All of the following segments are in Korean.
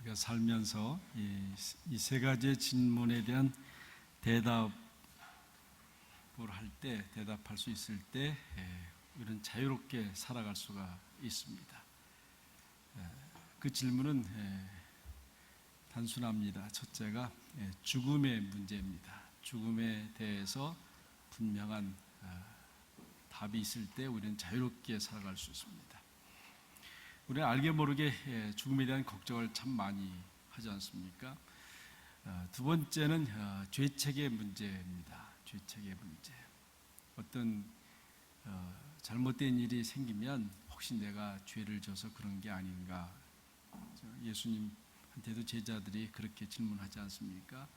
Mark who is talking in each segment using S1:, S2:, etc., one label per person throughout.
S1: 우리가 살면서 이 세 가지의 질문에 대한 대답할 수 있을 때 우리는 자유롭게 살아갈 수가 있습니다. 그 질문은 단순합니다. 첫째가 죽음의 문제입니다. 죽음에 대해서 분명한 답이 있을 때 우리는 자유롭게 살아갈 수 있습니다. 우리는 알게 모르게 죽음에 대한 걱정을 참 많이 하지 않습니까? 두 번째는 죄책의 문제입니다. 죄책의 문제. 어떤 잘못된 일이 생기면 혹시 내가 죄를 져서 그런 게 아닌가? 예수님한테도 제자들이 그렇게 질문하지 않습니까?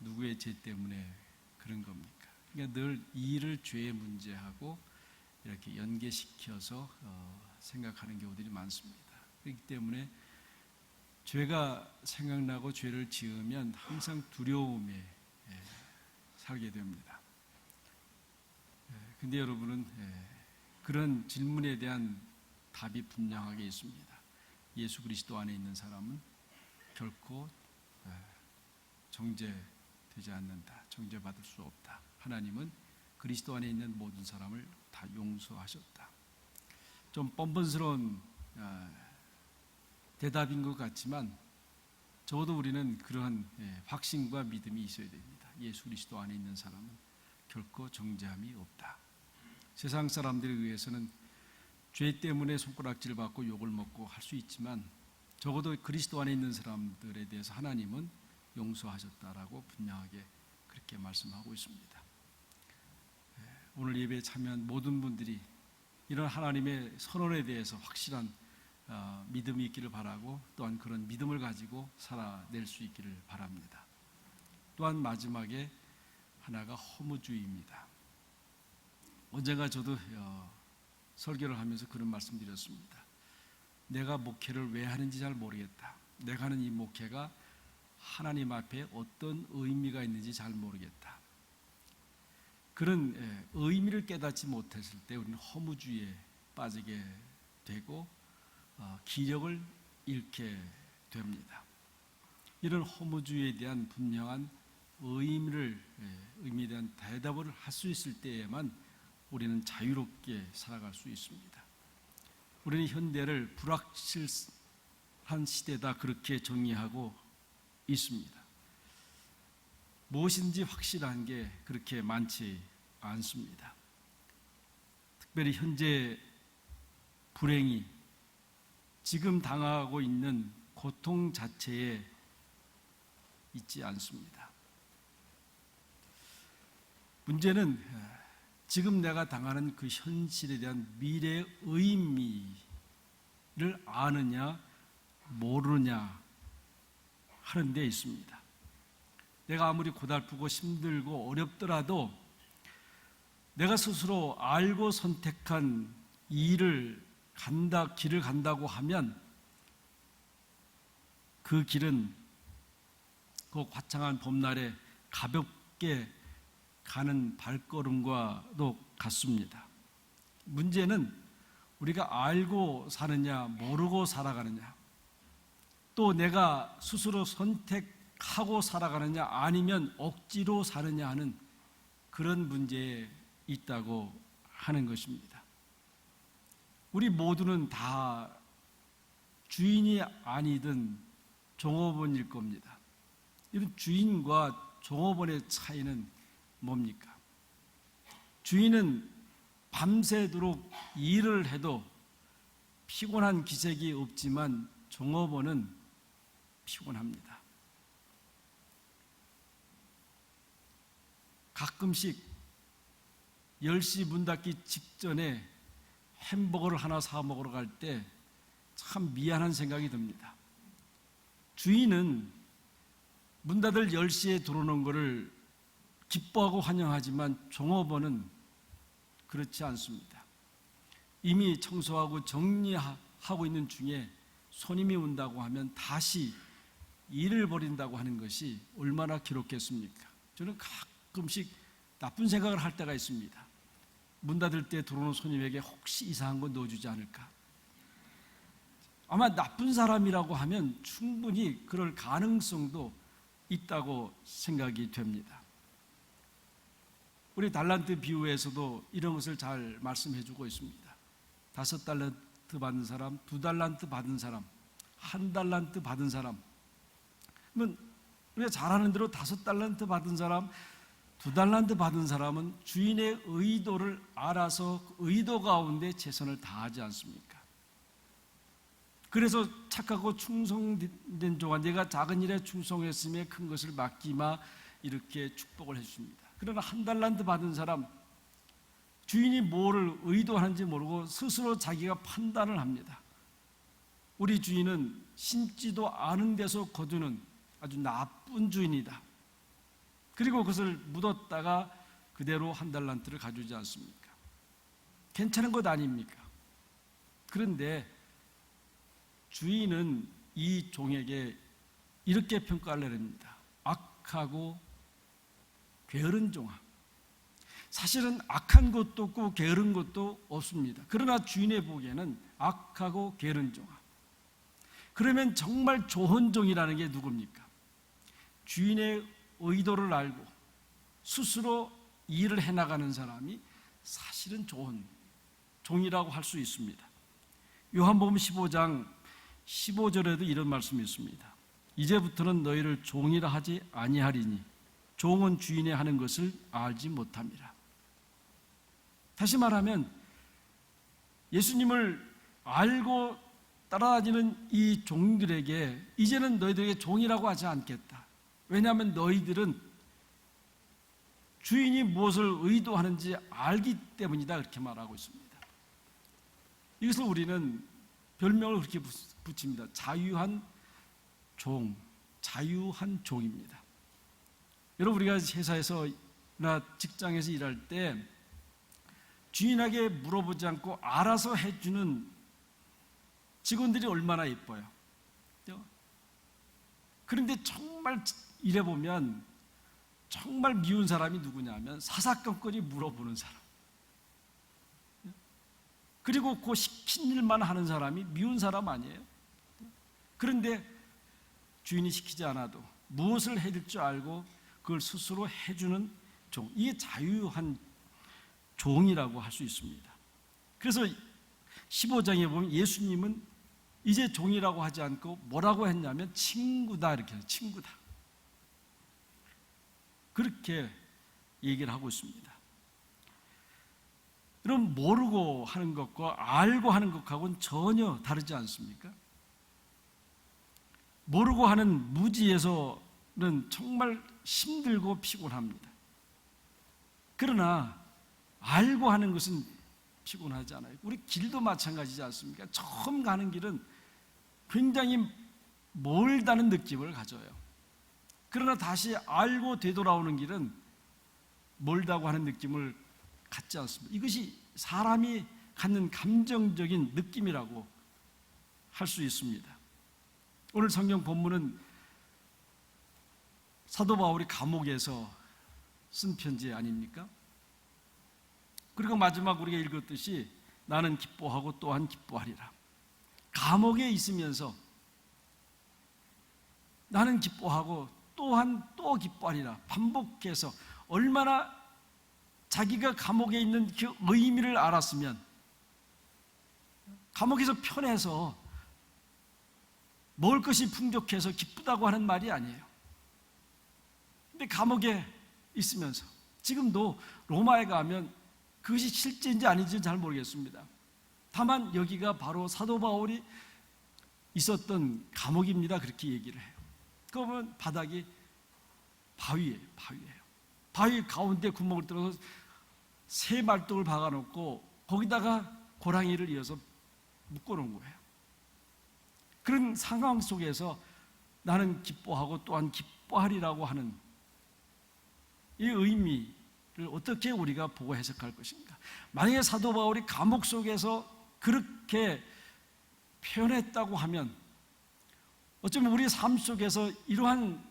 S1: 누구의 죄 때문에 그런 겁니까? 그러니까 늘 이 일을 죄의 문제하고 이렇게 연계시켜서 생각하는 경우들이 많습니다. 그렇기 때문에 죄가 생각나고 죄를 지으면 항상 두려움에 살게 됩니다. 근데 여러분은 그런 질문에 대한 답이 분명하게 있습니다. 예수 그리스도 안에 있는 사람은 결코 정죄되지 않는다. 정죄받을 수 없다. 하나님은 그리스도 안에 있는 모든 사람을 다 용서하셨다. 좀 뻔뻔스러운 대답인 것 같지만 적어도 우리는 그러한 확신과 믿음이 있어야 됩니다. 예수 그리스도 안에 있는 사람은 결코 정죄함이 없다. 세상 사람들에 의해서는 죄 때문에 손가락질 받고 욕을 먹고 할 수 있지만 적어도 그리스도 안에 있는 사람들에 대해서 하나님은 용서하셨다라고 분명하게 그렇게 말씀하고 있습니다. 오늘 예배에 참여한 모든 분들이 이런 하나님의 선언에 대해서 확실한 믿음이 있기를 바라고 또한 그런 믿음을 가지고 살아낼 수 있기를 바랍니다. 또한 마지막에 하나가 허무주의입니다. 언젠가 저도 설교를 하면서 그런 말씀드렸습니다. 내가 목회를 왜 하는지 잘 모르겠다. 내가 하는 이 목회가 하나님 앞에 어떤 의미가 있는지 잘 모르겠다. 그런 의미를 깨닫지 못했을 때 우리는 허무주의에 빠지게 되고 기력을 잃게 됩니다. 이런 허무주의에 대한 분명한 의미에 대한 대답을 할 수 있을 때에만 우리는 자유롭게 살아갈 수 있습니다. 우리는 현대를 불확실한 시대다 그렇게 정의하고 있습니다. 무엇인지 확실한 게 그렇게 많지 않습니다. 특별히 현재 불행이 지금 당하고 있는 고통 자체에 있지 않습니다. 문제는 지금 내가 당하는 그 현실에 대한 미래의 의미를 아느냐 모르느냐 하는 데 있습니다. 내가 아무리 고달프고 힘들고 어렵더라도 내가 스스로 알고 선택한 이 길을 간다고 하면 그 길은 그 화창한 봄날에 가볍게 가는 발걸음과도 같습니다. 문제는 우리가 알고 사느냐 모르고 살아가느냐, 또 내가 스스로 선택하고 살아가느냐 아니면 억지로 사느냐 하는 그런 문제에 있다고 하는 것입니다. 우리 모두는 다 주인이 아니든 종업원일 겁니다. 이런 주인과 종업원의 차이는 뭡니까? 주인은 밤새도록 일을 해도 피곤한 기색이 없지만 종업원은 피곤합니다. 가끔씩 10시 문 닫기 직전에 햄버거를 하나 사 먹으러 갈 때 참 미안한 생각이 듭니다. 주인은 문 닫을 10시에 들어오는 것을 기뻐하고 환영하지만 종업원은 그렇지 않습니다. 이미 청소하고 정리하고 있는 중에 손님이 온다고 하면 다시 일을 벌인다고 하는 것이 얼마나 기록했습니까? 저는 가끔씩 나쁜 생각을 할 때가 있습니다. 문 닫을 때 들어오는 손님에게 혹시 이상한 거 넣어주지 않을까? 아마 나쁜 사람이라고 하면 충분히 그럴 가능성도 있다고 생각이 됩니다. 우리 달란트 비유에서도 이런 것을 잘 말씀해 주고 있습니다. 5달란트 받은 사람, 2달란트 받은 사람, 1달란트 받은 사람. 그러면 우리가 잘 아는 대로 5달란트 받은 사람, 2달란트 받은 사람은 주인의 의도를 알아서 그 의도 가운데 최선을 다하지 않습니까? 그래서 착하고 충성된 종아, 내가 작은 일에 충성했음에 큰 것을 맡기마, 이렇게 축복을 해줍니다. 그러나 1달란트 받은 사람, 주인이 뭐를 의도하는지 모르고 스스로 자기가 판단을 합니다. 우리 주인은 심지도 않은 데서 거두는 아주 나쁜 주인이다. 그리고 그것을 묻었다가 그대로 1달란트를 가져오지 않습니까? 괜찮은 것 아닙니까? 그런데 주인은 이 종에게 이렇게 평가를 내립니다. 악하고 게으른 종아. 사실은 악한 것도 없고 게으른 것도 없습니다. 그러나 주인의 보기에는 악하고 게으른 종아. 그러면 정말 좋은 종이라는 게 누굽니까? 주인의 의도를 알고 스스로 일을 해나가는 사람이 사실은 좋은 종이라고 할 수 있습니다. 요한복음 15장 15절에도 이런 말씀이 있습니다. 이제부터는 너희를 종이라 하지 아니하리니 종은 주인이 하는 것을 알지 못함이라. 다시 말하면 예수님을 알고 따라다니는 이 종들에게 이제는 너희들에게 종이라고 하지 않겠다. 왜냐하면 너희들은 주인이 무엇을 의도하는지 알기 때문이다, 그렇게 말하고 있습니다. 이것을 우리는 별명을 그렇게 붙입니다. 자유한 종, 자유한 종입니다. 여러분, 우리가 회사에서나 직장에서 일할 때 주인에게 물어보지 않고 알아서 해주는 직원들이 얼마나 예뻐요. 그런데 정말 일해보면 정말 미운 사람이 누구냐면 사사건건이 물어보는 사람, 그리고 그 시킨 일만 하는 사람이 미운 사람 아니에요. 그런데 주인이 시키지 않아도 무엇을 해야 될 줄 알고 그걸 스스로 해주는 종, 이게 자유한 종이라고 할 수 있습니다. 그래서 15장에 보면 예수님은 이제 종이라고 하지 않고 뭐라고 했냐면 친구다, 이렇게 해요. 친구다, 그렇게 얘기를 하고 있습니다. 여러분, 모르고 하는 것과 알고 하는 것하고는 전혀 다르지 않습니까? 모르고 하는 무지에서는 정말 힘들고 피곤합니다. 그러나 알고 하는 것은 피곤하지 않아요. 우리 길도 마찬가지지 않습니까? 처음 가는 길은 굉장히 멀다는 느낌을 가져요. 그러나 다시 알고 되돌아오는 길은 멀다고 하는 느낌을 갖지 않습니다. 이것이 사람이 갖는 감정적인 느낌이라고 할 수 있습니다. 오늘 성경 본문은 사도 바울이 감옥에서 쓴 편지 아닙니까? 그리고 마지막 우리가 읽었듯이 나는 기뻐하고 또한 기뻐하리라. 감옥에 있으면서 나는 기뻐하고 또한 또 기뻐하리라 반복해서, 얼마나 자기가 감옥에 있는 그 의미를 알았으면, 감옥에서 편해서 먹을 것이 풍족해서 기쁘다고 하는 말이 아니에요. 근데 감옥에 있으면서, 지금도 로마에 가면 그것이 실제인지 아닌지는 잘 모르겠습니다. 다만 여기가 바로 사도 바울이 있었던 감옥입니다, 그렇게 얘기를 해요. 그러면 바닥이 바위예요. 바위 가운데 구멍을 뚫어서 새 말뚝을 박아놓고 거기다가 고랑이를 이어서 묶어놓은 거예요. 그런 상황 속에서 나는 기뻐하고 또한 기뻐하리라고 하는 이 의미를 어떻게 우리가 보고 해석할 것인가? 만약에 사도 바울이 감옥 속에서 그렇게 표현했다고 하면 어쩌면 우리 삶 속에서 이러한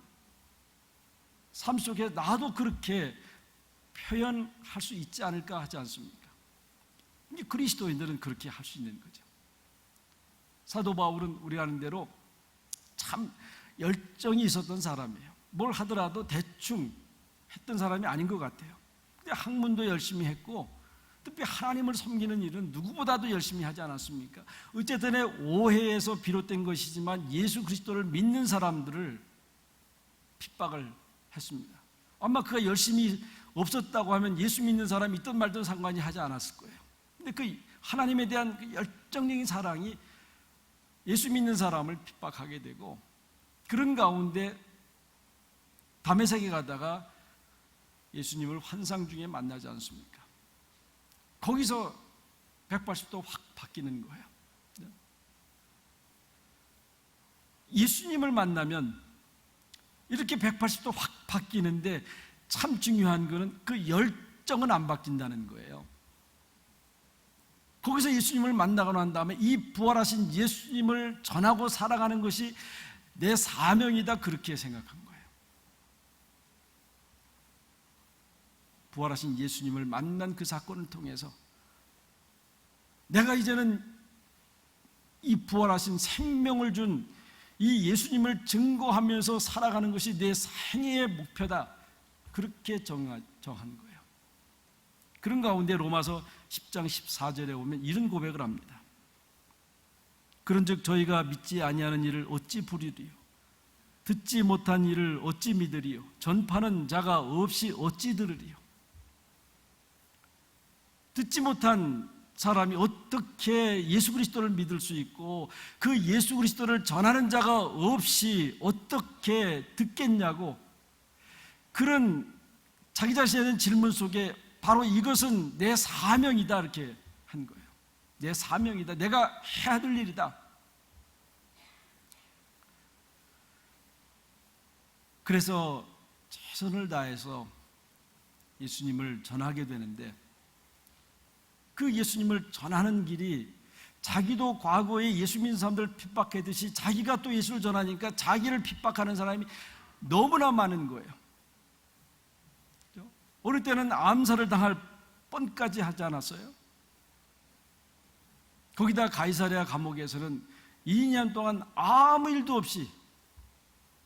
S1: 삶 속에 나도 그렇게 표현할 수 있지 않을까 하지 않습니까? 그리스도인들은 그렇게 할 수 있는 거죠. 사도 바울은 우리가 아는 대로 참 열정이 있었던 사람이에요. 뭘 하더라도 대충 했던 사람이 아닌 것 같아요. 근데 학문도 열심히 했고 특히 하나님을 섬기는 일은 누구보다도 열심히 하지 않았습니까? 어쨌든 오해에서 비롯된 것이지만 예수 그리스도를 믿는 사람들을 핍박을 했습니다. 아마 그가 열심히 없었다고 하면 예수 믿는 사람이 있든 말든 상관이 하지 않았을 거예요. 근데 그 하나님에 대한 그 열정적인 사랑이 예수 믿는 사람을 핍박하게 되고, 그런 가운데 다메섹에 가다가 예수님을 환상 중에 만나지 않습니까? 거기서 180도 확 바뀌는 거예요. 예수님을 만나면 이렇게 180도 확 바뀌는데 참 중요한 것은 그 열정은 안 바뀐다는 거예요. 거기서 예수님을 만나고 난 다음에 이 부활하신 예수님을 전하고 살아가는 것이 내 사명이다, 그렇게 생각한 거예요. 부활하신 예수님을 만난 그 사건을 통해서 내가 이제는 이 부활하신 생명을 준 이 예수님을 증거하면서 살아가는 것이 내 생애의 목표다, 그렇게 정한 거예요. 그런 가운데 로마서 10장 14절에 보면 이런 고백을 합니다. 그런즉 저희가 믿지 아니하는 일을 어찌 부리리요? 듣지 못한 일을 어찌 믿으리요? 전파는 자가 없이 어찌 들으리요? 듣지 못한 사람이 어떻게 예수 그리스도를 믿을 수 있고 그 예수 그리스도를 전하는 자가 없이 어떻게 듣겠냐고, 그런 자기 자신에 대한 질문 속에 바로 이것은 내 사명이다, 이렇게 한 거예요. 내 사명이다, 내가 해야 될 일이다. 그래서 최선을 다해서 예수님을 전하게 되는데, 그 예수님을 전하는 길이 자기도 과거에 예수 믿는 사람들을 핍박했듯이 자기가 또 예수를 전하니까 자기를 핍박하는 사람이 너무나 많은 거예요. 어느 때는 암살을 당할 뻔까지 하지 않았어요? 거기다 가이사랴 감옥에서는 2년 동안 아무 일도 없이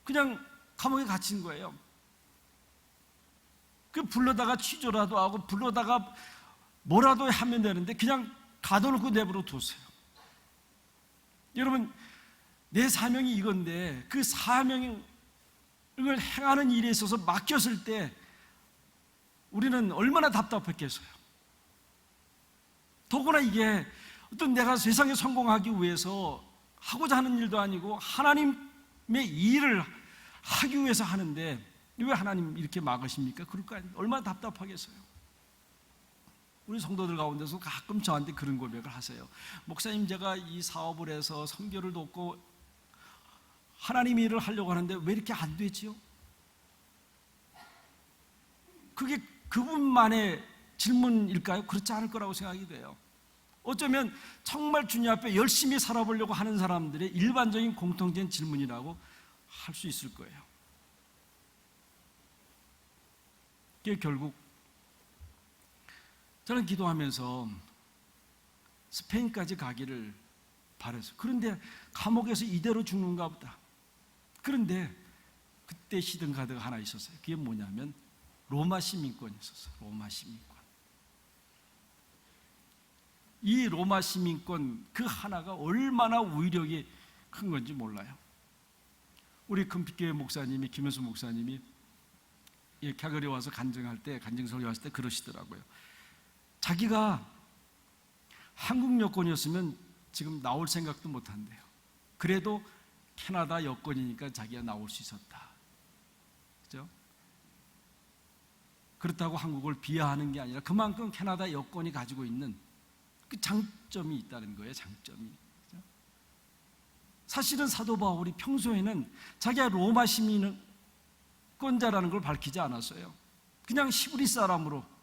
S1: 그냥 감옥에 갇힌 거예요. 그 불러다가 취조라도 하고 불러다가 뭐라도 하면 되는데 그냥 가둬놓고 내버려 두세요. 여러분, 내 사명이 이건데 그 사명을 행하는 일에 있어서 맡겼을 때 우리는 얼마나 답답했겠어요. 더구나 이게 어떤 내가 세상에 성공하기 위해서 하고자 하는 일도 아니고 하나님의 일을 하기 위해서 하는데 왜 하나님 이렇게 막으십니까? 그럴까? 얼마나 답답하겠어요. 우리 성도들 가운데서 가끔 저한테 그런 고백을 하세요. 목사님, 제가 이 사업을 해서 선교를 돕고 하나님 일을 하려고 하는데 왜 이렇게 안 되지요? 그게 그분만의 질문일까요? 그렇지 않을 거라고 생각이 돼요. 어쩌면 정말 주님 앞에 열심히 살아보려고 하는 사람들의 일반적인 공통된 질문이라고 할 수 있을 거예요. 그게 결국 저는 기도하면서 스페인까지 가기를 바랬어요. 그런데 감옥에서 이대로 죽는가 보다. 그런데 그때 히든 카드가 하나 있었어요. 그게 뭐냐면 로마 시민권이 있었어요. 로마 시민권. 이 로마 시민권 그 하나가 얼마나 위력이 큰 건지 몰라요. 우리 금빛교회 목사님이, 김현수 목사님이 calgary에 와서 간증할 때, 간증설교 왔을 때 그러시더라고요. 자기가 한국 여권이었으면 지금 나올 생각도 못 한대요. 그래도 캐나다 여권이니까 자기가 나올 수 있었다. 그죠? 그렇다고 한국을 비하하는 게 아니라 그만큼 캐나다 여권이 가지고 있는 그 장점이 있다는 거예요. 장점이. 그죠? 사실은 사도 바울이 평소에는 자기가 로마 시민권자라는 걸 밝히지 않았어요. 그냥 히브리 사람으로,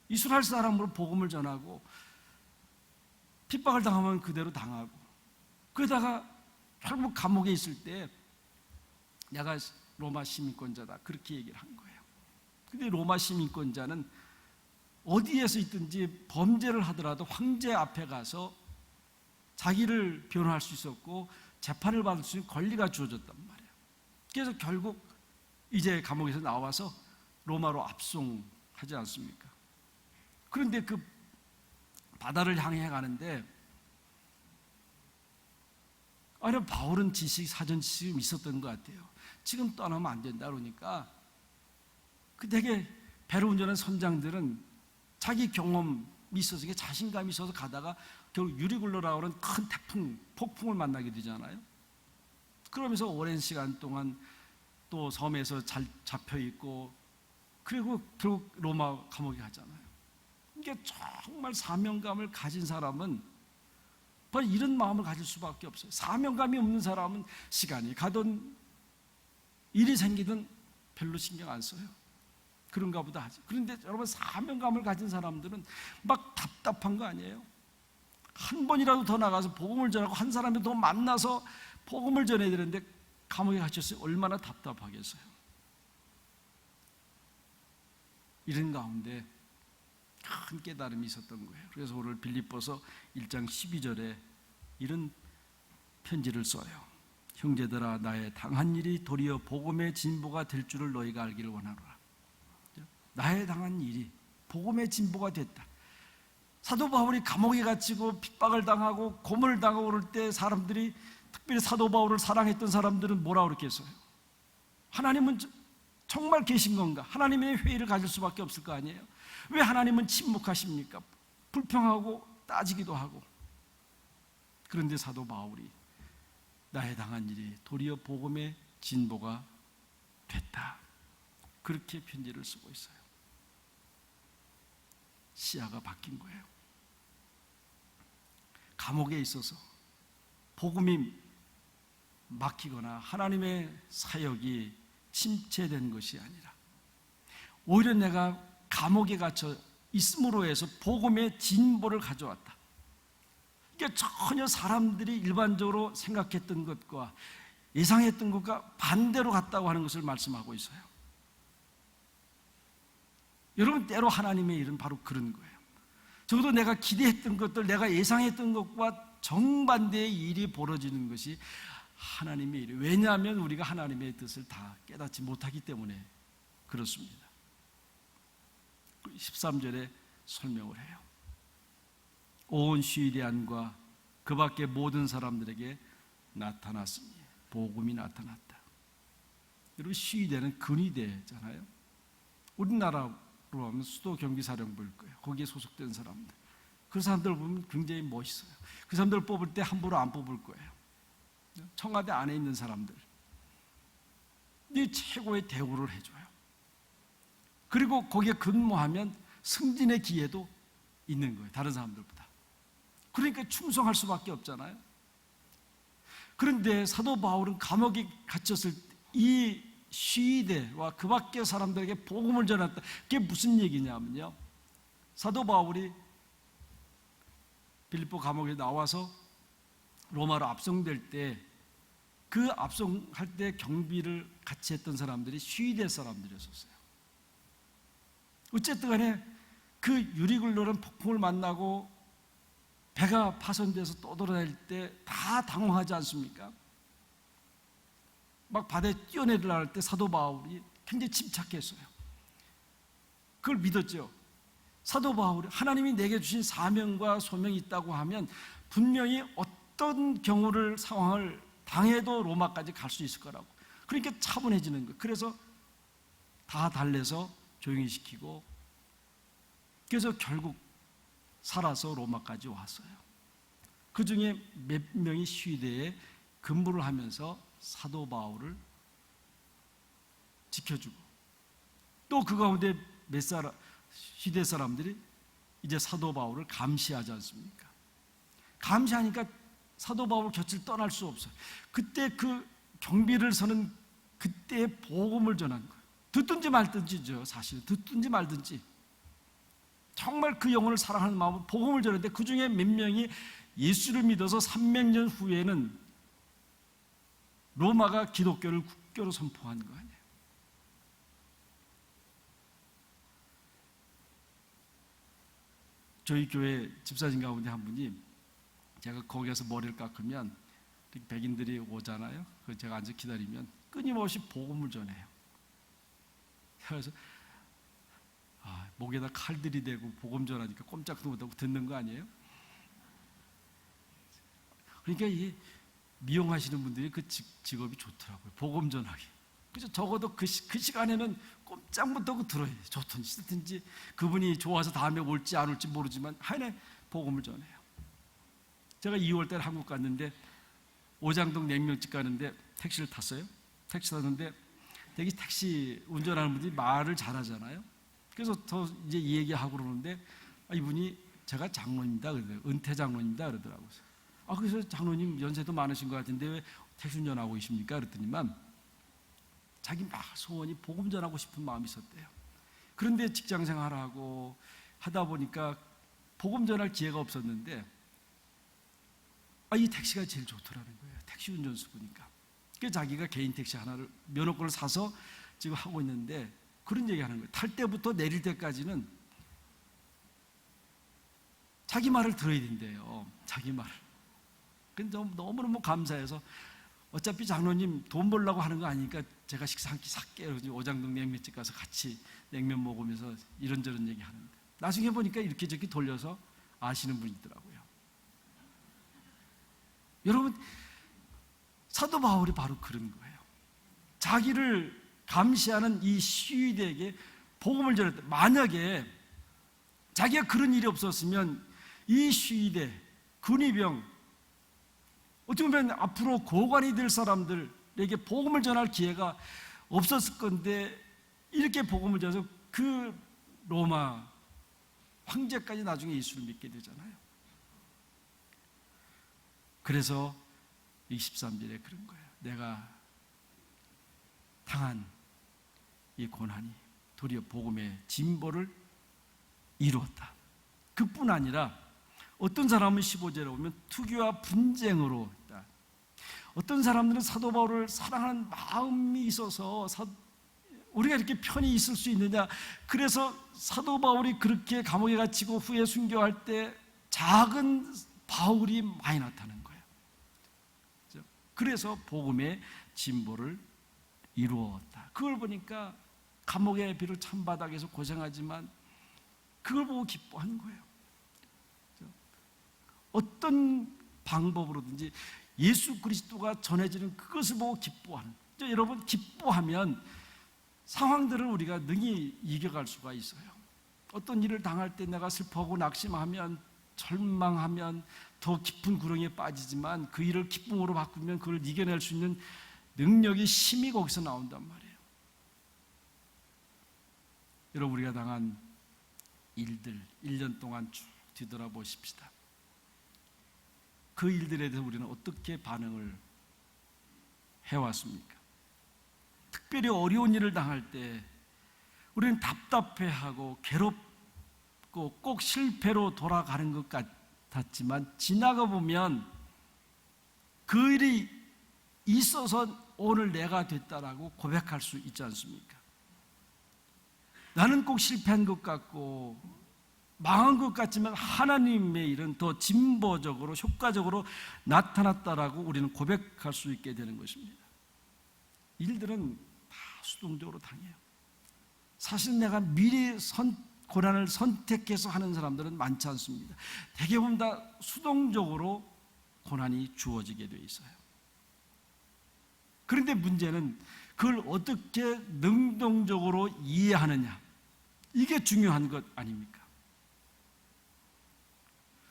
S1: 이스라엘 사람으로 복음을 전하고 핍박을 당하면 그대로 당하고, 그러다가 결국 감옥에 있을 때 내가 로마 시민권자다, 그렇게 얘기를 한 거예요. 근데 로마 시민권자는 어디에서 있든지 범죄를 하더라도 황제 앞에 가서 자기를 변호할 수 있었고 재판을 받을 수 있는 권리가 주어졌단 말이에요. 그래서 결국 이제 감옥에서 나와서 로마로 압송하지 않습니까? 그런데 그 바다를 향해 가는데 아니 바울은 사전 지식이 있었던 것 같아요. 지금 떠나면 안 된다 그러니까 그 되게 배를 운전하는 선장들은 자기 경험이 있어서 자신감이 있어서 가다가 결국 유리굴로라고 하는 큰 태풍, 폭풍을 만나게 되잖아요. 그러면서 오랜 시간 동안 또 섬에서 잘 잡혀 있고 그리고 결국 로마 감옥에 가잖아요. 이게 정말 사명감을 가진 사람은 바로 이런 마음을 가질 수밖에 없어요. 사명감이 없는 사람은 시간이 가든 일이 생기든 별로 신경 안 써요. 그런가 보다 하지. 그런데 여러분 사명감을 가진 사람들은 막 답답한 거 아니에요? 한 번이라도 더 나가서 복음을 전하고 한 사람이 더 만나서 복음을 전해야 되는데 감옥에 갇혔어요. 얼마나 답답하겠어요. 이런 가운데 큰 깨달음이 있었던 거예요. 그래서 오늘 빌립보서 1장 12절에 이런 편지를 써요. 형제들아 나의 당한 일이 도리어 복음의 진보가 될 줄을 너희가 알기를 원하노라. 나의 당한 일이 복음의 진보가 됐다. 사도 바울이 감옥에 갇히고 핍박을 당하고 고문을 당하고 그럴 때 사람들이 특별히 사도 바울을 사랑했던 사람들은 뭐라고 그랬겠어요? 하나님은 정말 계신 건가? 하나님의 회의를 가질 수밖에 없을 거 아니에요? 왜 하나님은 침묵하십니까? 불평하고 따지기도 하고. 그런데 사도 바울이 나의 당한 일이 도리어 복음의 진보가 됐다. 그렇게 편지를 쓰고 있어요. 시야가 바뀐 거예요. 감옥에 있어서 복음이 막히거나 하나님의 사역이 침체된 것이 아니라 오히려 내가 감옥에 갇혀 있음으로 해서 복음의 진보를 가져왔다. 이게 전혀 사람들이 일반적으로 생각했던 것과 예상했던 것과 반대로 갔다고 하는 것을 말씀하고 있어요. 여러분 때로 하나님의 일은 바로 그런 거예요. 적어도 내가 기대했던 것들, 내가 예상했던 것과 정반대의 일이 벌어지는 것이 하나님의 일이에요. 왜냐하면 우리가 하나님의 뜻을 다 깨닫지 못하기 때문에 그렇습니다. 13절에 설명을 해요. 온 시리안과 그 밖의 모든 사람들에게 나타났으니 복음이 나타났다. 여러분 시위대는 근위대잖아요. 우리나라로 하면 수도 경비사령부일 거예요. 거기에 소속된 사람들. 그 사람들 보면 굉장히 멋있어요. 그 사람들 뽑을 때 함부로 안 뽑을 거예요. 청와대 안에 있는 사람들. 이 최고의 대우를 해줘요. 그리고 거기에 근무하면 승진의 기회도 있는 거예요. 다른 사람들보다. 그러니까 충성할 수밖에 없잖아요. 그런데 사도 바울은 감옥에 갇혔을 때 이 시위대와 그 밖의 사람들에게 복음을 전했다. 그게 무슨 얘기냐면요. 사도 바울이 빌립보 감옥에 나와서 로마로 압송될 때 그 압송할 때 경비를 같이 했던 사람들이 시위대 사람들이었어요. 어쨌든 간에 그 유리굴로는 폭풍을 만나고 배가 파손돼서 떠돌아다닐 때 다 당황하지 않습니까? 막 바다에 뛰어내리려 할 때 사도 바울이 굉장히 침착했어요. 그걸 믿었죠. 사도 바울이 하나님이 내게 주신 사명과 소명이 있다고 하면 분명히 어떤 경우를 상황을 당해도 로마까지 갈 수 있을 거라고. 그러니까 차분해지는 거예요. 그래서 다 달래서 조용히 시키고 그래서 결국 살아서 로마까지 왔어요. 그 중에 몇 명이 시위대에 근무를 하면서 사도 바울을 지켜주고 또 그 가운데 시대 사람들이 이제 사도 바울을 감시하지 않습니까? 감시하니까 사도 바울 곁을 떠날 수 없어요. 그때 그 경비를 서는 그때의 복음을 전한 거예요. 듣든지 말든지죠. 사실 듣든지 말든지 정말 그 영혼을 사랑하는 마음으로 복음을 전했는데 그 중에 몇 명이 예수를 믿어서 300년 후에는 로마가 기독교를 국교로 선포한 거 아니에요. 저희 교회 집사님 가운데 한 분이 제가 거기 가서 머리를 깎으면 백인들이 오잖아요. 그래서 제가 앉아 기다리면 끊임없이 복음을 전해요. 그래서 목에다 칼들이 대고 복음 전하니까 꼼짝도 못하고 듣는 거 아니에요? 그러니까 이 미용하시는 분들이 그 직업이 좋더라고요. 복음 전하기. 그래서 적어도 그 시간에는 꼼짝 못하고 들어야 돼요. 좋든지 싫든지 그분이 좋아서 다음에 올지 안 올지 모르지만 하여간 복음을 전해요. 제가 2월 달에 한국 갔는데 오장동 냉면집 가는데 택시를 탔어요. 택시 탔는데 되게 택시 운전하는 분들이 말을 잘하잖아요. 그래서 더 이제 얘기하고 그러는데 이분이 제가 장로입니다 그러더라고요. 은퇴 장로입니다 그러더라고요. 그래서 장로님 연세도 많으신 것 같은데 왜 택시 운전하고 계십니까? 그랬더니만 자기 막 소원이 복음 전하고 싶은 마음이 있었대요. 그런데 직장 생활하고 하다 보니까 복음 전할 기회가 없었는데 이 택시가 제일 좋더라는 거예요. 택시 운전수 보니까. 그래서 자기가 개인 택시 하나를 면허권을 사서 지금 하고 있는데 그런 얘기 하는 거예요. 탈 때부터 내릴 때까지는 자기 말을 들어야 된대요. 자기 말을. 근데 너무너무 감사해서 어차피 장로님 돈 벌려고 하는 거 아니니까 제가 식사 한 끼 살게요. 오장동 냉면집 가서 같이 냉면 먹으면서 이런저런 얘기 하는데 나중에 보니까 이렇게 저렇게 돌려서 아시는 분이더라고요. 여러분, 사도 바울이 바로 그런 거예요. 자기를 감시하는 이 시위대에게 복음을 전했다. 만약에 자기가 그런 일이 없었으면 이 시위대, 군의병, 어떻게 보면 앞으로 고관이 될 사람들에게 복음을 전할 기회가 없었을 건데 이렇게 복음을 전해서 그 로마 황제까지 나중에 예수를 믿게 되잖아요. 그래서 23절에 그런 거예요. 내가 당한 이 고난이 도리어 복음의 진보를 이루었다. 그뿐 아니라 어떤 사람은 15절에 보면 투기와 분쟁으로 있다. 어떤 사람들은 사도 바울을 사랑하는 마음이 있어서 우리가 이렇게 편히 있을 수 있느냐. 그래서 사도 바울이 그렇게 감옥에 갇히고 후에 순교할 때 작은 바울이 많이 나타난 거예요. 그래서 복음의 진보를 이루었다. 그걸 보니까 감옥의 비를 찬 바닥에서 고생하지만 그걸 보고 기뻐하는 거예요. 어떤 방법으로든지 예수 그리스도가 전해지는 그것을 보고 기뻐하는. 여러분, 기뻐하면 상황들을 우리가 능히 이겨갈 수가 있어요. 어떤 일을 당할 때 내가 슬퍼하고 낙심하면, 절망하면 더 깊은 구렁이에 빠지지만 그 일을 기쁨으로 바꾸면 그걸 이겨낼 수 있는 능력이, 힘이 거기서 나온단 말이에요. 여러분, 우리가 당한 일들 1년 동안 쭉 뒤돌아보십시다. 그 일들에 대해서 우리는 어떻게 반응을 해왔습니까? 특별히 어려운 일을 당할 때 우리는 답답해하고 괴롭고 꼭 실패로 돌아가는 것 같았지만 지나가 보면 그 일이 있어서 오늘 내가 됐다라고 고백할 수 있지 않습니까? 나는 꼭 실패한 것 같고 망한 것 같지만 하나님의 일은 더 진보적으로 효과적으로 나타났다라고 우리는 고백할 수 있게 되는 것입니다. 일들은 다 수동적으로 당해요. 사실 내가 미리 고난을 선택해서 하는 사람들은 많지 않습니다. 대부분 다 수동적으로 고난이 주어지게 되어 있어요. 그런데 문제는 그걸 어떻게 능동적으로 이해하느냐, 이게 중요한 것 아닙니까?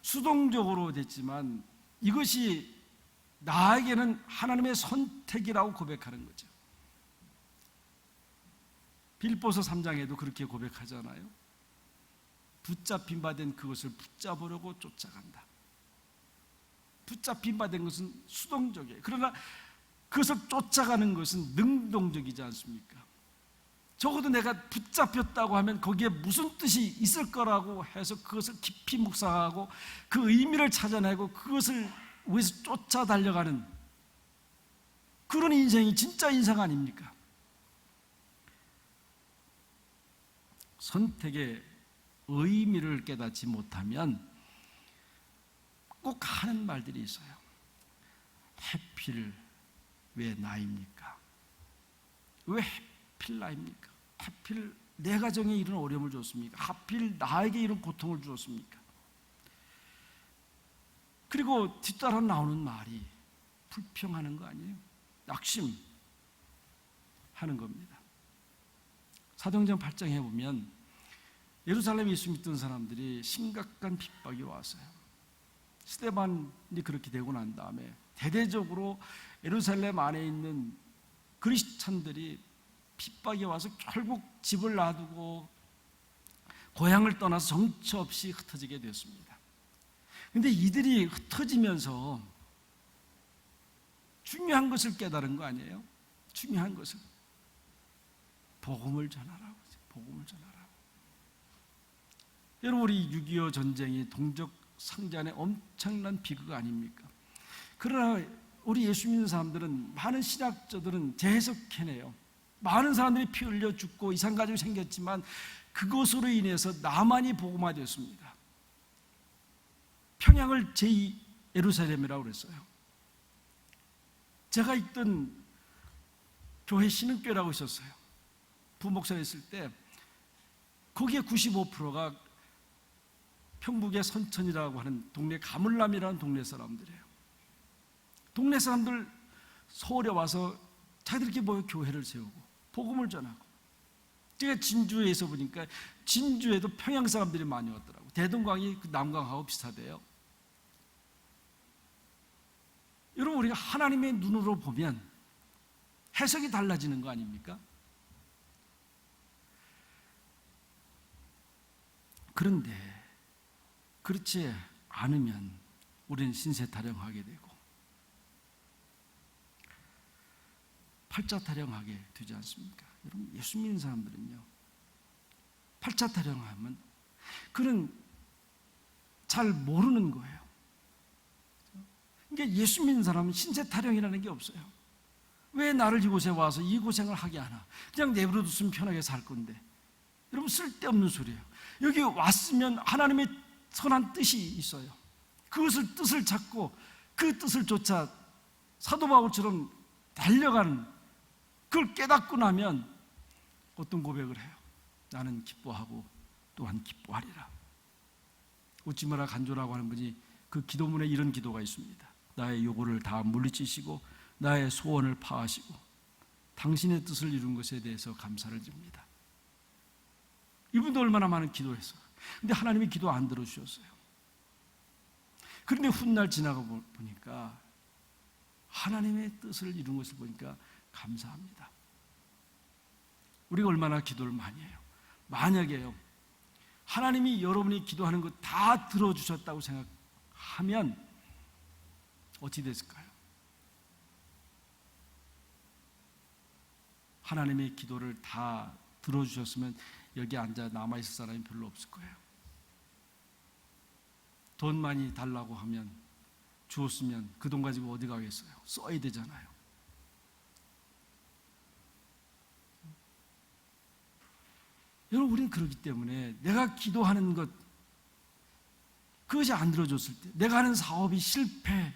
S1: 수동적으로 됐지만 이것이 나에게는 하나님의 선택이라고 고백하는 거죠. 빌보서 3장에도 그렇게 고백하잖아요. 붙잡힌 바 된 그것을 붙잡으려고 쫓아간다. 붙잡힌 바 된 것은 수동적이에요. 그러나 그것을 쫓아가는 것은 능동적이지 않습니까? 적어도 내가 붙잡혔다고 하면 거기에 무슨 뜻이 있을 거라고 해서 그것을 깊이 묵상하고 그 의미를 찾아내고 그것을 위해서 쫓아 달려가는 그런 인생이 진짜 인생 아닙니까? 선택의 의미를 깨닫지 못하면 꼭 하는 말들이 있어요. 하필 왜 나입니까? 왜 하필 나입니까? 하필 내 가정에 이런 어려움을 줬습니까? 하필 나에게 이런 고통을 주었습니까? 그리고 뒤따라 나오는 말이 불평하는 거 아니에요? 낙심하는 겁니다. 사도행전 8장에 보면 예루살렘에 예수 믿던 사람들이 심각한 핍박이 왔어요. 스데반이 그렇게 되고 난 다음에 대대적으로 예루살렘 안에 있는 그리스찬들이 핍박이 와서 결국 집을 놔두고 고향을 떠나서 정처 없이 흩어지게 되었습니다. 그런데 이들이 흩어지면서 중요한 것을 깨달은 거 아니에요? 중요한 것을 복음을 전하라고. 복음을 전하라고. 여러분, 우리 6.25 전쟁이 동족 상잔의 엄청난 비극 아닙니까? 그러나 우리 예수 믿는 사람들은, 많은 신학자들은 재해석해내요. 많은 사람들이 피 흘려 죽고 이산가족이 생겼지만 그것으로 인해서 남한이 복음화되었습니다. 평양을 제2 예루살렘이라고 그랬어요. 제가 있던 교회 신흥교회라고 있었어요. 부목사에 있을 때 거기에 95%가 평북의 선천이라고 하는 동네, 가물람이라는 동네 사람들이에요. 동네 사람들 서울에 와서 자기들끼리 모여 교회를 세우고 복음을 전하고. 제가 진주에서 보니까 진주에도 평양 사람들이 많이 왔더라고요. 대동강이 그 남강하고 비슷하대요. 여러분, 우리가 하나님의 눈으로 보면 해석이 달라지는 거 아닙니까? 그런데 그렇지 않으면 우리는 신세타령하게 되고 팔자타령하게 되지 않습니까? 여러분, 예수 믿는 사람들은요, 팔자타령하면 그는 잘 모르는 거예요. 그러니까 예수 믿는 사람은 신세타령이라는 게 없어요. 왜 나를 이곳에 와서 이 고생을 하게 하나? 그냥 내버려뒀으면 편하게 살 건데. 여러분, 쓸데없는 소리예요. 여기 왔으면 하나님의 선한 뜻이 있어요. 그것을 뜻을 찾고 그 뜻을 쫓아 사도 바울처럼 달려가는, 그걸 깨닫고 나면 어떤 고백을 해요? 나는 기뻐하고 또한 기뻐하리라. 웃지 마라 간조라고 하는 분이 그 기도문에 이런 기도가 있습니다. 나의 요구를 다 물리치시고 나의 소원을 파하시고 당신의 뜻을 이룬 것에 대해서 감사를 드립니다. 이분도 얼마나 많은 기도를 했어요. 근데 하나님이 기도 안 들어주셨어요. 그런데 훗날 지나가 보니까 하나님의 뜻을 이룬 것을 보니까 감사합니다. 우리가 얼마나 기도를 많이 해요. 만약에요, 하나님이 여러분이 기도하는 것 다 들어주셨다고 생각하면 어찌 됐을까요? 하나님의 기도를 다 들어주셨으면 여기 앉아 남아있을 사람이 별로 없을 거예요. 돈 많이 달라고 하면, 주었으면 그 돈 가지고 어디 가겠어요? 써야 되잖아요. 여러분, 우리는 그렇기 때문에 내가 기도하는 것, 그것이 안 들어줬을 때, 내가 하는 사업이 실패했을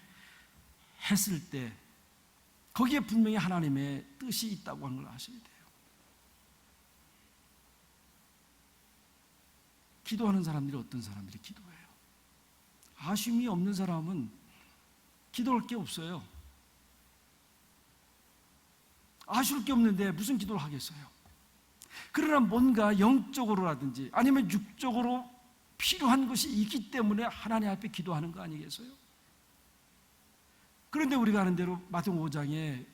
S1: 때 거기에 분명히 하나님의 뜻이 있다고 하는 걸 아셔야 돼요. 기도하는 사람들이 어떤 사람들이 기도해요? 아쉬움이 없는 사람은 기도할 게 없어요. 아쉬울 게 없는데 무슨 기도를 하겠어요? 그러나 뭔가 영적으로라든지 아니면 육적으로 필요한 것이 있기 때문에 하나님 앞에 기도하는 거 아니겠어요? 그런데 우리가 아는 대로 마태복음 5장에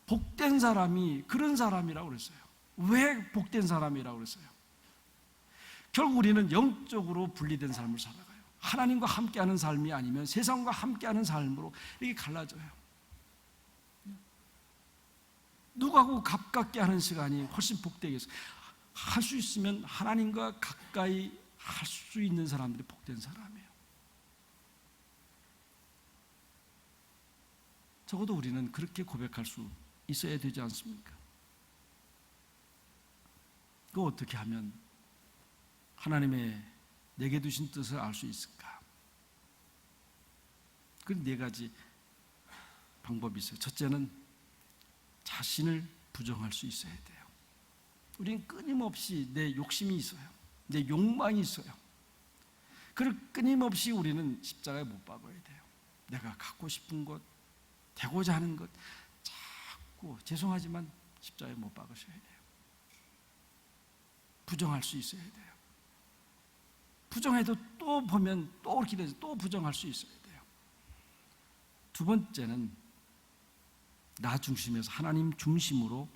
S1: 복된 사람이 그런 사람이라고 그랬어요. 왜 복된 사람이라고 그랬어요? 결국 우리는 영적으로 분리된 삶을 살아가요. 하나님과 함께하는 삶이 아니면 세상과 함께하는 삶으로 이게 갈라져요. 누구하고 가깝게 하는 시간이 훨씬 복되겠어요. 할 수 있으면 하나님과 가까이 할 수 있는 사람들이 복된 사람이에요. 적어도 우리는 그렇게 고백할 수 있어야 되지 않습니까? 그거 어떻게 하면 하나님의 내게 두신 뜻을 알 수 있을까? 그 네 가지 방법이 있어요. 첫째는 자신을 부정할 수 있어야 돼요. 우리는 끊임없이 내 욕심이 있어요. 내 욕망이 있어요. 그걸 끊임없이 우리는 십자가에 못 박아야 돼요. 내가 갖고 싶은 것, 되고자 하는 것 자꾸 죄송하지만 십자가에 못 박으셔야 돼요. 부정할 수 있어야 돼요. 부정해도 또 보면 또 그렇게 돼서 또 부정할 수 있어야 돼요. 두 번째는 나 중심에서 하나님 중심으로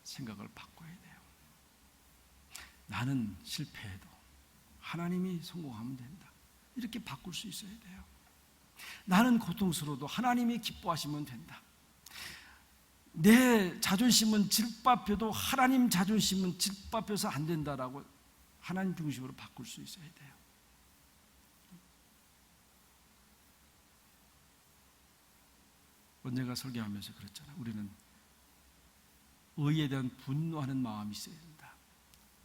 S1: 생각을 바꿔야 돼요. 나는 실패해도 하나님이 성공하면 된다. 이렇게 바꿀 수 있어야 돼요. 나는 고통스러워도 하나님이 기뻐하시면 된다. 내 자존심은 짓밟혀도 하나님 자존심은 짓밟혀서 안 된다라고 하나님 중심으로 바꿀 수 있어야 돼요. 언젠가 설교하면서 그랬잖아요. 우리는 의에 대한 분노하는 마음이 있어야 된다.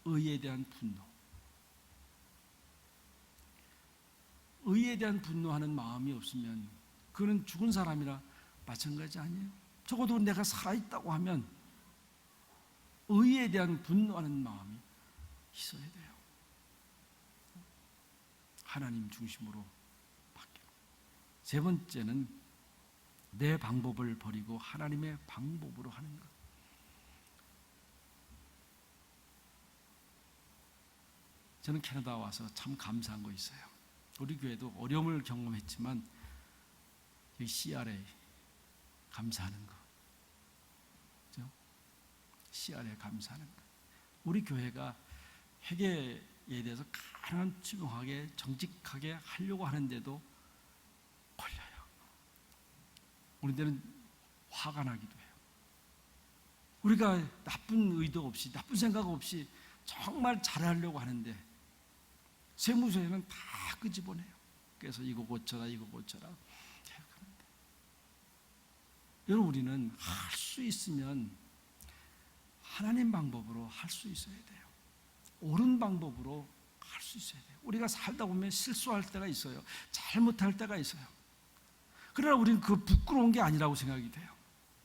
S1: 의에 대한 분노. 의에 대한 분노하는 마음이 없으면 그는 죽은 사람이라 마찬가지 아니에요. 적어도 내가 살아있다고 하면 의에 대한 분노하는 마음이 있어야 돼요. 하나님 중심으로 바뀌어. 세 번째는 내 방법을 버리고 하나님의 방법으로 하는 것. 저는 캐나다 와서 참 감사한 거 있어요. 우리 교회도 어려움을 경험했지만 이 CRA 감사하는 거, 그렇죠? CRA 감사하는 거. 우리 교회가 회개에 대해서 가능한 투명하게 정직하게 하려고 하는데도 걸려요. 우리들은 화가 나기도 해요. 우리가 나쁜 의도 없이 나쁜 생각 없이 정말 잘하려고 하는데 세무서에는 다 끄집어내요. 그래서 이거 고쳐라 이거 고쳐라. 여러분 우리는 할 수 있으면 하나님 방법으로 할 수 있어야 돼요. 옳은 방법으로 할 수 있어야 돼요. 우리가 살다 보면 실수할 때가 있어요. 잘못할 때가 있어요. 그러나 우리는 그 부끄러운 게 아니라고 생각이 돼요.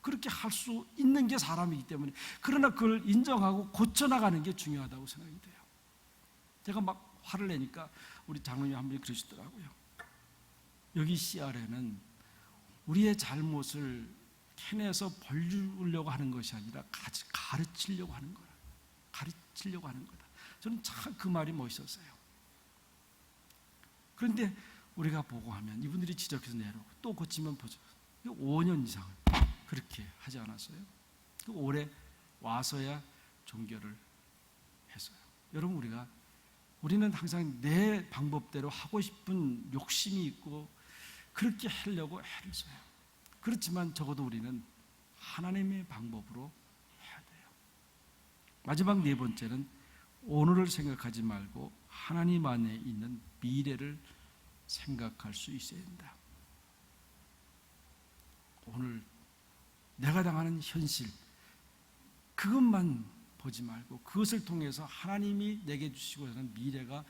S1: 그렇게 할 수 있는 게 사람이기 때문에. 그러나 그걸 인정하고 고쳐나가는 게 중요하다고 생각이 돼요. 제가 막 화를 내니까 우리 장로님 한 분이 그러시더라고요. 여기 CR에는 우리의 잘못을 캐내서 벌주려고 하는 것이 아니라 가르치려고 하는 거라. 가르치려고 하는 거다. 저는 참 그 말이 멋있었어요. 그런데 우리가 보고하면 이분들이 지적해서 내려오고 또 고치면 보죠. 5년 이상을 그렇게 하지 않았어요? 올해 와서야 종결을 했어요. 여러분 우리는 항상 내 방법대로 하고 싶은 욕심이 있고 그렇게 하려고 애를 써요. 그렇지만 적어도 우리는 하나님의 방법으로 해야 돼요. 마지막 네 번째는 오늘을 생각하지 말고 하나님 안에 있는 미래를 생각할 수 있어야 된다. 오늘 내가 당하는 현실 그것만 보지 말고 그것을 통해서 하나님이 내게 주시고 하는 미래가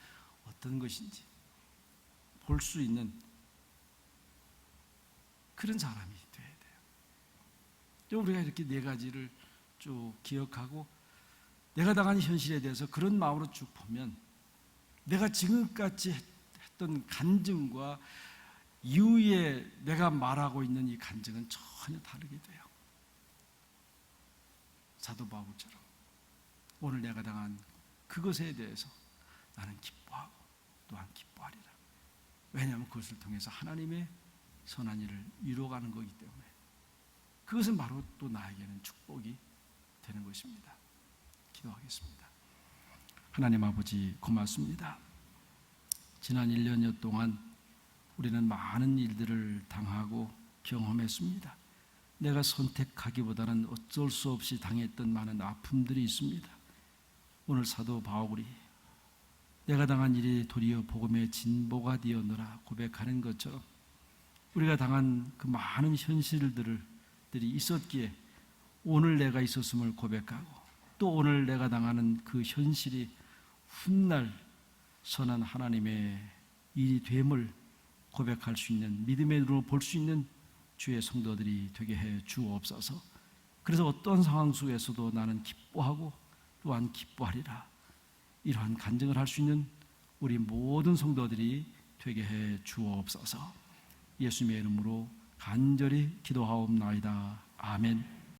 S1: 어떤 것인지 볼 수 있는 그런 사람이 돼야 돼요. 우리가 이렇게 네 가지를 쭉 기억하고 내가 당한 현실에 대해서 그런 마음으로 쭉 보면 내가 지금까지 했던 간증과 이후에 내가 말하고 있는 이 간증은 전혀 다르게 돼요. 사도 바울처럼 오늘 내가 당한 그것에 대해서 나는 기뻐하고 또한 기뻐하리라. 왜냐하면 그것을 통해서 하나님의 선한 일을 이루어가는 거기 때문에 그것은 바로 또 나에게는 축복이 되는 것입니다. 기도하겠습니다. 하나님 아버지 고맙습니다. 지난 1년여 동안 우리는 많은 일들을 당하고 경험했습니다. 내가 선택하기보다는 어쩔 수 없이 당했던 많은 아픔들이 있습니다. 오늘 사도 바울이 내가 당한 일이 도리어 복음의 진보가 되었노라 고백하는 것처럼 우리가 당한 그 많은 현실들이 있었기에 오늘 내가 있었음을 고백하고 또 오늘 내가 당하는 그 현실이 훗날 선한 하나님의 일이 됨을 고백할 수 있는, 믿음의 눈으로 볼 수 있는 주의 성도들이 되게 해 주옵소서. 그래서 어떤 상황 속에서도 나는 기뻐하고 또한 기뻐하리라, 이러한 간증을 할 수 있는 우리 모든 성도들이 되게 해 주옵소서. 예수님의 이름으로 간절히 기도하옵나이다. 아멘.